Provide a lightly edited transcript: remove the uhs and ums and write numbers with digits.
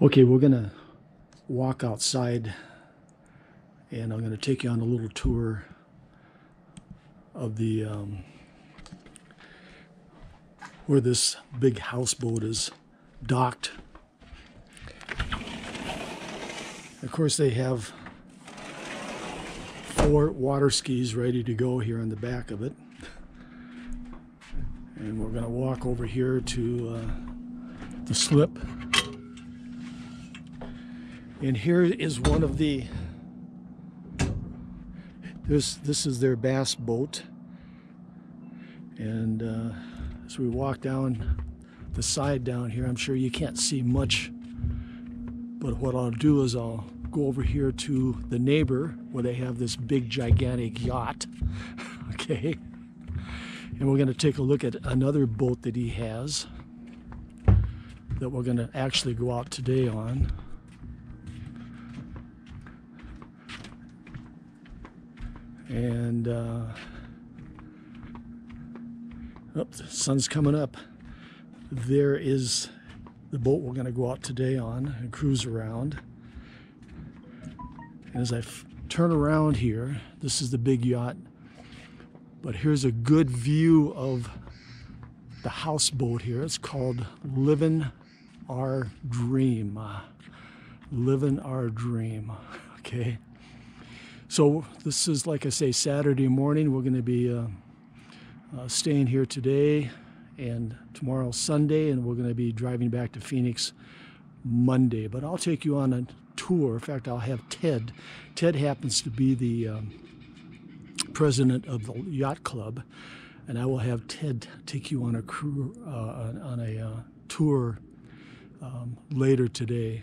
Okay, we're gonna walk outside and I'm gonna take you on a little tour of the where this big houseboat is docked. Of course, they have 4 water skis ready to go here on the back of it. And we're gonna walk over here to the slip. And here is one of the, this is their bass boat. And as we walk down the side down here, I'm sure you can't see much, but what I'll do is I'll go over here to the neighbor where they have this big gigantic yacht. Okay, and we're going to take a look at another boat that he has that we're going to actually go out today on. And oh, the sun's coming up. There is the boat we're going to go out today on and cruise around. And as I turn around here, this is the big yacht. But here's a good view of the houseboat here. It's called Livin' Our Dream. Livin' Our Dream. Okay. So this is, like I say, Saturday morning. We're going to be staying here today and tomorrow Sunday, and we're going to be driving back to Phoenix Monday. But I'll take you on a tour. In fact, I'll have Ted. Ted happens to be the president of the yacht club, and I will have Ted take you on a tour later today.